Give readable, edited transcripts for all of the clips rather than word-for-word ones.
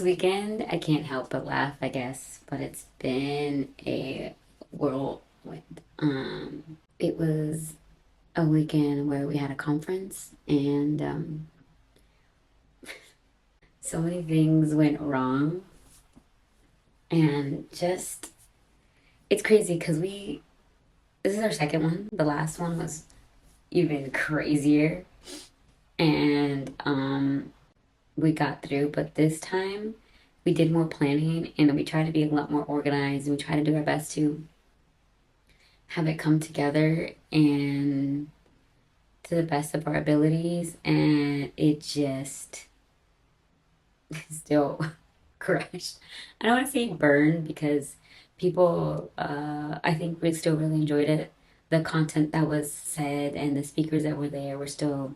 this weekend, I can't help but laugh, I guess, but it's been a whirlwind. It was a weekend where we had a conference and so many things went wrong and just it's crazy because this is our second one. The last one was even crazier and we got through, but this time we did more planning and we tried to be a lot more organized and we tried to do our best to have it come together and to the best of our abilities, and it just still crashed. I don't want to say burned because people, I think we still really enjoyed it. The content that was said and the speakers that were there were still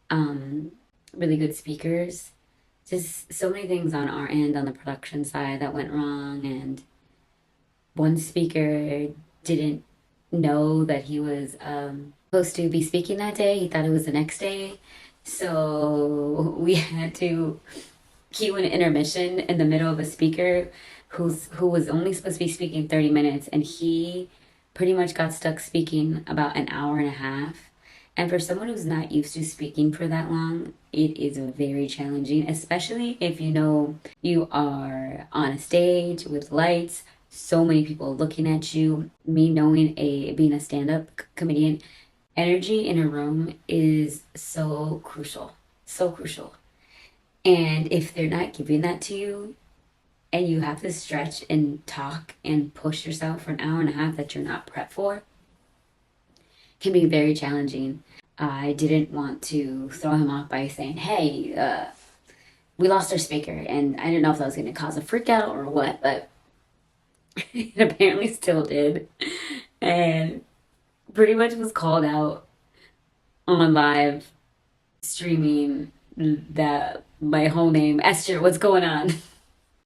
really good speakers. Just so many things on our end on the production side that went wrong, and one speaker didn't know that he was supposed to be speaking that day. He thought it was the next day. So we had to cue an intermission in the middle of a speaker who was only supposed to be speaking 30 minutes, and he pretty much got stuck speaking about an hour and a half. And for someone who's not used to speaking for that long, it is very challenging, especially if you know you are on a stage with lights, so many people looking at you. Me knowing being a stand-up comedian, energy in a room is so crucial, so crucial. And if they're not giving that to you, and you have to stretch and talk and push yourself for an hour and a half that you're not prepped for, can be very challenging. I didn't want to throw him off by saying, hey, we lost our speaker. And I didn't know if that was going to cause a freak out or what, but it apparently still did. And pretty much was called out on live streaming that my whole name, Esther, what's going on?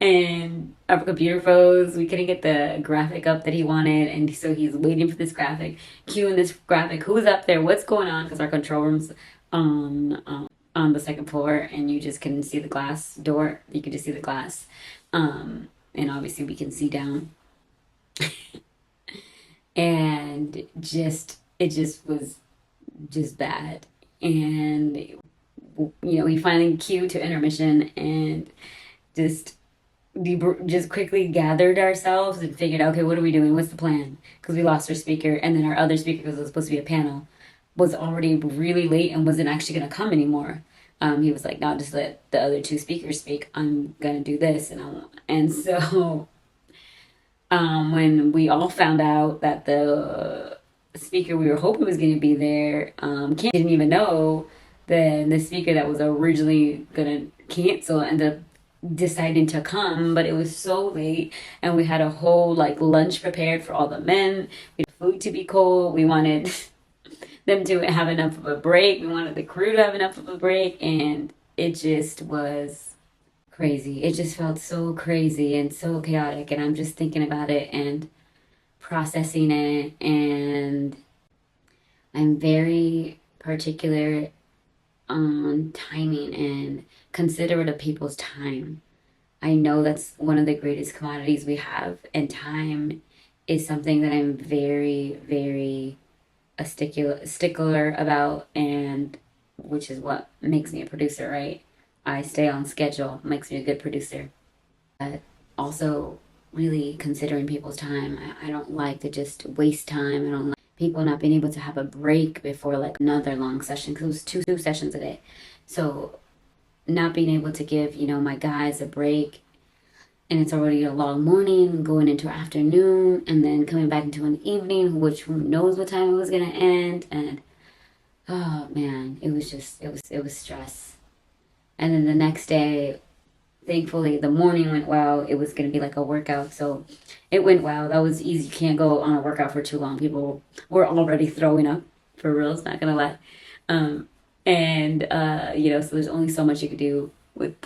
And our computer froze. We couldn't get the graphic up that he wanted, and so he's waiting for this graphic, cueing this graphic. Who's up there? What's going on? Because our control room's on the second floor, and you just can see the glass door. You can just see the glass, and obviously we can see down. And it just was just bad. And we finally cued to intermission and just quickly gathered ourselves and figured out, okay, what are we doing? What's the plan? Because we lost our speaker, and then our other speaker, because it was supposed to be a panel, was already really late and wasn't actually going to come anymore. He was like, no, just let the other two speakers speak. I'm going to do this. And so when we all found out that the speaker we were hoping was going to be there didn't even know, then the speaker that was originally going to cancel ended up deciding to come, but it was so late, and we had a whole lunch prepared for all the men. We had food to be cold. We wanted them to have enough of a break. We wanted the crew to have enough of a break, and it just was crazy. It just felt so crazy and so chaotic, and I'm just thinking about it and processing it, and I'm very particular on timing and considerate of people's time. I know that's one of the greatest commodities we have, and time is something that I'm very, very a stickler about, and which is what makes me a producer, right? I stay on schedule, makes me a good producer. But also really considering people's time. I don't like to just waste time. I don't like people not being able to have a break before another long session, because it was two sessions a day. So not being able to give my guys a break, and it's already a long morning going into afternoon, and then coming back into an evening, which who knows what time it was gonna end. And oh man, it was stress. And then the next day, thankfully the morning went well. It was gonna be like a workout, so it went well. That was easy. You can't go on a workout for too long. People were already throwing up, for real, it's not gonna lie. So there's only so much you could do with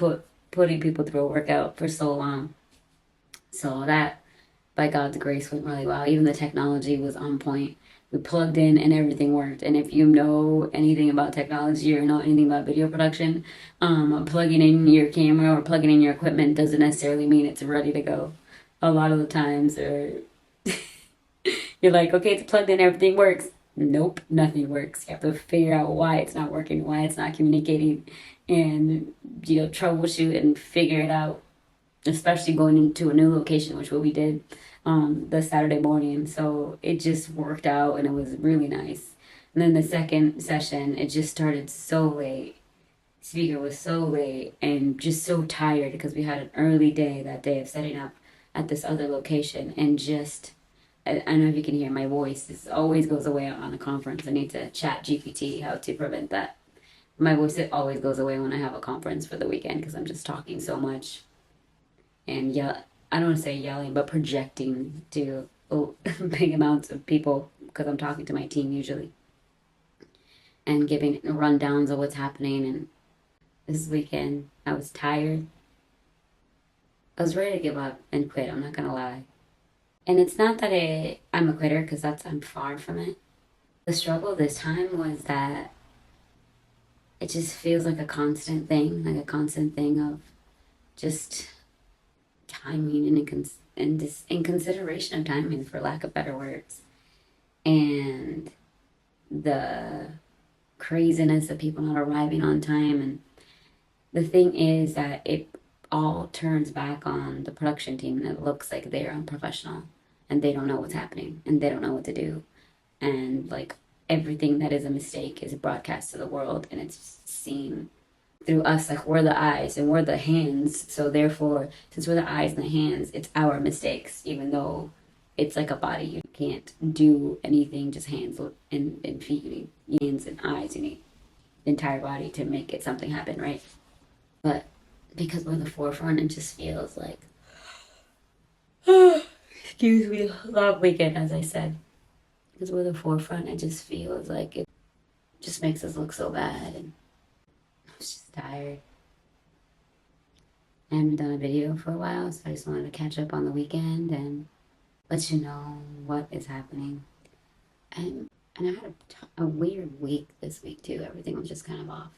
putting people through a workout for so long. So that, by God's grace, went really well. Even the technology was on point. We plugged in and everything worked. And if you know anything about technology or know anything about video production, plugging in your camera or plugging in your equipment doesn't necessarily mean it's ready to go. A lot of the times, or you're like, okay, it's plugged in, everything works. Nope, nothing works. You have to figure out why it's not working, why it's not communicating, and troubleshoot and figure it out. Especially going into a new location, which what we did the Saturday morning. So it just worked out and it was really nice. And then the second session, it just started so late. Speaker was so late and just so tired because we had an early day that day of setting up at this other location and just I don't know if you can hear my voice. This always goes away on a conference. I need to chat GPT how to prevent that. My voice it always goes away when I have a conference for the weekend because I'm just talking so much and yell. I don't want to say yelling, but projecting to big amounts of people because I'm talking to my team usually and giving rundowns of what's happening. And this weekend, I was tired. I was ready to give up and quit. I'm not gonna lie. And it's not that I'm a quitter because I'm far from it. The struggle this time was that it just feels like a constant thing of just timing and this inconsideration of timing, for lack of better words, and the craziness of people not arriving on time. And the thing is that it all turns back on the production team, and it looks like they're unprofessional and they don't know what's happening and they don't know what to do. And like everything that is a mistake is broadcast to the world and it's seen through us. Like we're the eyes and we're the hands. So therefore, since we're the eyes and the hands, it's our mistakes, even though it's like a body. You can't do anything, just hands and feet. You need hands and eyes. You need the entire body to make it something happen, right? But because we're the forefront, it just feels like, excuse me, long weekend, as I said. Because we're the forefront, it just feels like it just makes us look so bad. And I was just tired. I haven't done a video for a while, so I just wanted to catch up on the weekend and let you know what is happening. And I had a weird week this week too. Everything was just kind of off.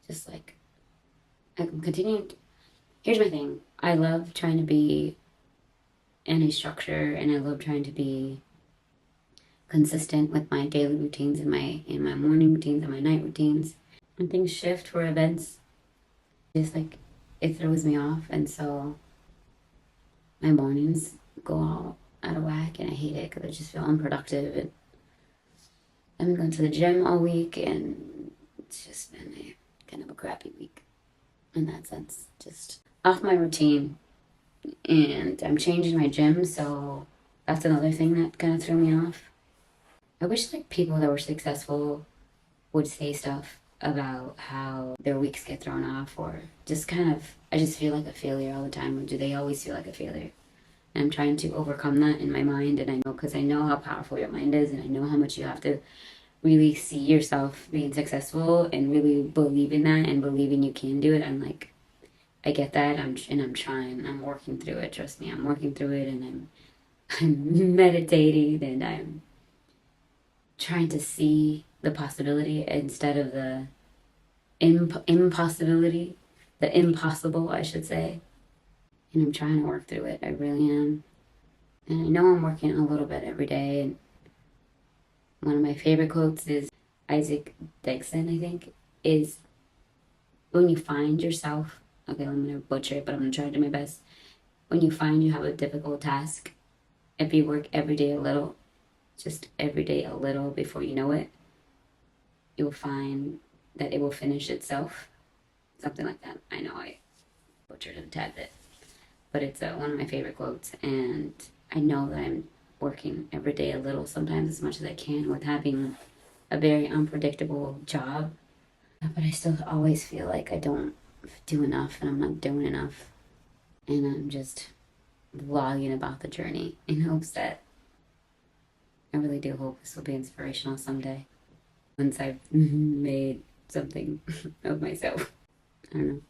Just like I'm continuing. Here's my thing. I love trying to be in a structure, and I love trying to be consistent with my daily routines and my morning routines and my night routines. When things shift for events, just like it throws me off, and so my mornings go all out of whack, and I hate it because I just feel unproductive. And I've been going to the gym all week, and it's just been a kind of a crappy week in that sense. Just off my routine, and I'm changing my gym, so that's another thing that kind of threw me off. I wish like people that were successful would say stuff about how their weeks get thrown off, or just kind of, I just feel like a failure all the time, or do they always feel like a failure? And I'm trying to overcome that in my mind, and I know because I know how powerful your mind is, and I know how much you have to really see yourself being successful and really believe in that and believing you can do it. I'm like, I get that. I'm trying. I'm working through it. Trust me, I'm working through it, and I'm meditating, and I'm trying to see the possibility instead of the impossibility, the impossible, I should say. And I'm trying to work through it. I really am. And I know I'm working a little bit every day. And one of my favorite quotes is Isaac Dixon, I think, is when you find yourself, okay, I'm going to butcher it, but I'm going to try to do my best. When you find you have a difficult task, if you work every day a little, just every day a little before you know it, you'll find that it will finish itself. Something like that. I know I butchered it a tad bit, but it's one of my favorite quotes. And I know that I'm working every day a little, sometimes as much as I can, with having a very unpredictable job. But I still always feel like I don't do enough and I'm not doing enough. And I'm just vlogging about the journey in hopes that I really do hope this will be inspirational someday once I've made something of myself. I don't know.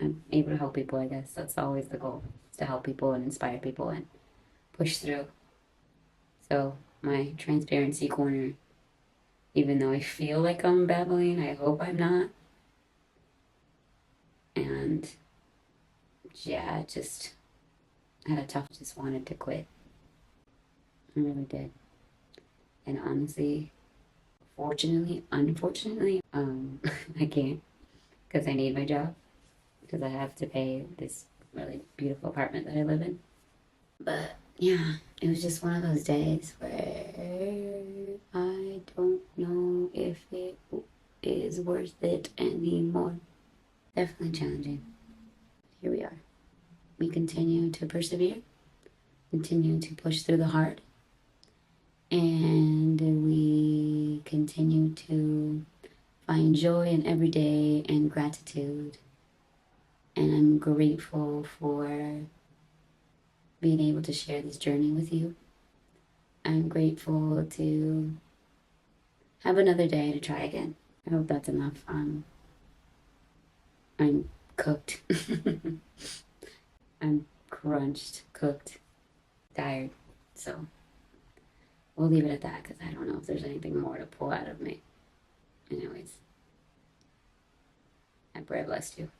I'm able to help people, I guess. That's always the goal, is to help people and inspire people and push through. So my transparency corner, even though I feel like I'm babbling. I hope I'm not. And yeah, just wanted to quit. I really did. And honestly, unfortunately, I can't because I need my job because I have to pay this really beautiful apartment that I live in. But yeah, it was just one of those days where I don't know if it is worth it anymore. Definitely challenging. Here we are. We continue to persevere, continue to push through the hard, and we continue to find joy in every day and gratitude. And I'm grateful for being able to share this journey with you. I'm grateful to have another day to try again. I hope that's enough. I'm cooked. I'm crunched, cooked, tired. So we'll leave it at that because I don't know if there's anything more to pull out of me. Anyways, I pray I blessed you.